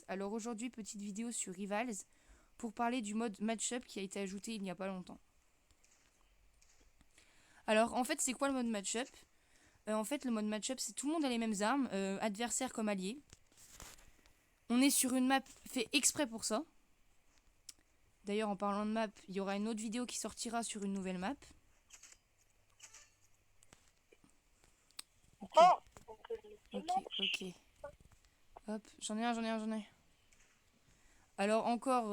Alors aujourd'hui, petite vidéo sur Rivals pour parler du mode match-up qui a été ajouté il n'y a pas longtemps. Alors en fait, c'est quoi le mode match-up? En fait, le mode match-up, c'est tout le monde a les mêmes armes, adversaire comme allié. On est sur une map fait exprès pour ça. D'ailleurs, en parlant de map, il y aura une autre vidéo qui sortira sur une nouvelle map. Ok, ok. Hop, j'en ai un. Alors encore,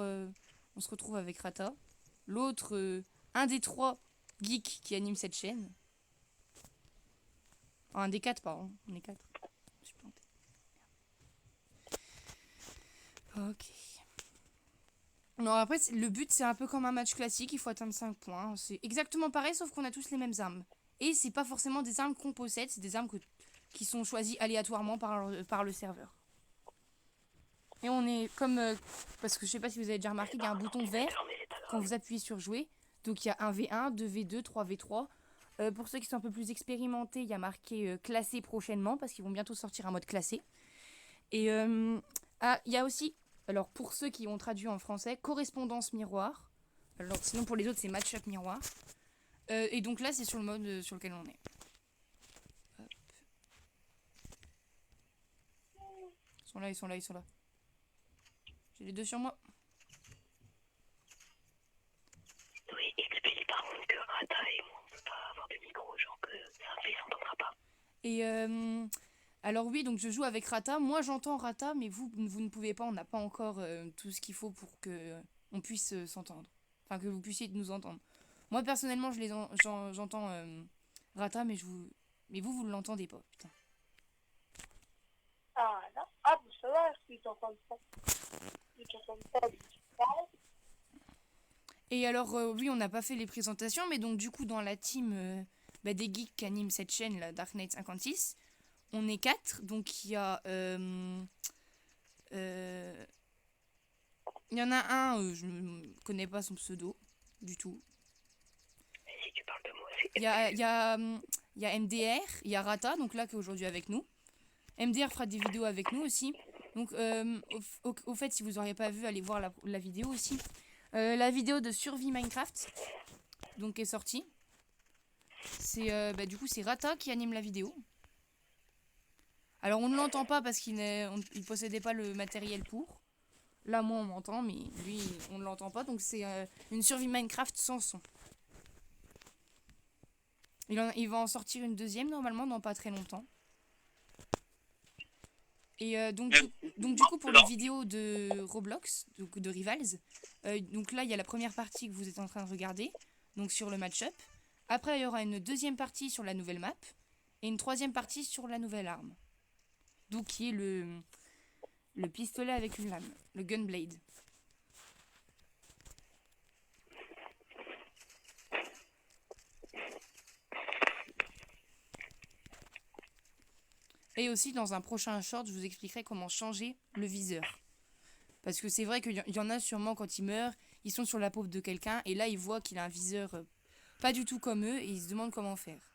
on se retrouve avec Rata. L'autre, un des 3 geeks qui animent cette chaîne. Oh, un des 4, pardon. On est 4. Je suis plantée. Ok. Non, après, le but, c'est un peu comme un match classique. Il faut atteindre 5 points. C'est exactement pareil, sauf qu'on a tous les mêmes armes. Et c'est pas forcément des armes qu'on possède, c'est des armes qui sont choisies aléatoirement par le serveur. Et on est comme... parce que je sais pas si vous avez déjà remarqué, il y a un bouton vert quand vous appuyez sur jouer. Donc il y a un V1, 2 V2, 3 V3. Pour ceux qui sont un peu plus expérimentés, il y a marqué classé prochainement parce qu'ils vont bientôt sortir un mode classé. Et il y a aussi, alors pour ceux qui ont traduit en français, correspondance miroir. Alors sinon pour les autres c'est match-up miroir. Et donc là c'est sur le mode sur lequel on est. Hop. Ils sont là. J'ai les deux sur moi. Oui, explique par contre que Rata et moi on peut pas avoir de micro, genre que ça ne s'entendra pas. Et alors oui, donc je joue avec Rata. Moi j'entends Rata, mais vous ne pouvez pas. On n'a pas encore tout ce qu'il faut pour que on puisse s'entendre. Enfin que vous puissiez nous entendre. Moi personnellement j'entends Rata, mais vous l'entendez pas. Putain. Ah là, ah bon ça va, si t'entends pas. Si t'entends pas, Et alors oui, on n'a pas fait les présentations, mais donc du coup dans la team des geeks qui animent cette chaîne, la Dark Knight 56, on est 4. Donc il y a il y en a un, je ne connais pas son pseudo du tout. mais si tu parles de moi, c'est Il y a MDR, il y a Rata, donc là qui est aujourd'hui avec nous. MDR fera des vidéos avec nous aussi. Donc au fait, si vous n'auriez pas vu, allez voir la vidéo aussi. La vidéo de survie Minecraft, donc est sortie. C'est du coup c'est Rata qui anime la vidéo. Alors on ne l'entend pas parce qu'il ne possédait pas le matériel pour. Là moi on m'entend, mais lui on ne l'entend pas, donc c'est une survie Minecraft sans son. Il va en sortir une deuxième normalement dans pas très longtemps. Et donc du coup pour les vidéos de Roblox, donc de Rivals, donc là il y a la première partie que vous êtes en train de regarder, donc sur le match-up. Après il y aura une deuxième partie sur la nouvelle map et une troisième partie sur la nouvelle arme. Donc qui est le pistolet avec une lame, le Gunblade. Et aussi dans un prochain short, je vous expliquerai comment changer le viseur. Parce que c'est vrai qu'il y en a sûrement quand ils meurent, ils sont sur la paume de quelqu'un et là ils voient qu'il a un viseur pas du tout comme eux et ils se demandent comment faire.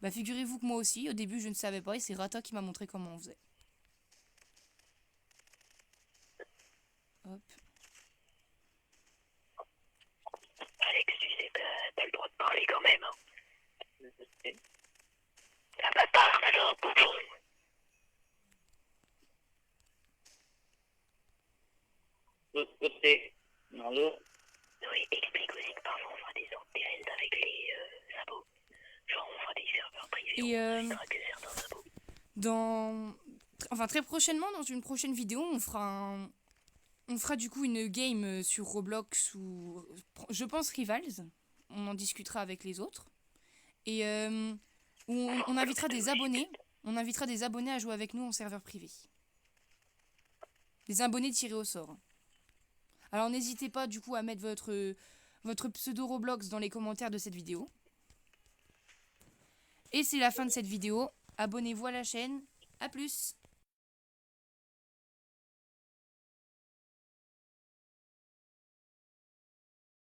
Bah figurez-vous que moi aussi, au début je ne savais pas et c'est Rata qui m'a montré comment on faisait. Hop. Alex, tu sais que t'as le droit de parler quand même. Hein. Ah bah parle alors, bonjour. L'autre côté. Non, l'autre. Oui, explique aussi que parfois on fera des sorties avec les sabots. Genre on fera des serveurs privés, Et on n'invitera que certains sabots. Enfin très prochainement, dans une prochaine vidéo, on fera du coup une game sur Roblox ou je pense Rivals. On en discutera avec les autres. Et où on invitera des abonnés. On invitera des abonnés à jouer avec nous en serveur privé. Des abonnés tirés au sort. Alors n'hésitez pas du coup à mettre votre pseudo Roblox dans les commentaires de cette vidéo. Et c'est la fin de cette vidéo. Abonnez-vous à la chaîne. A plus!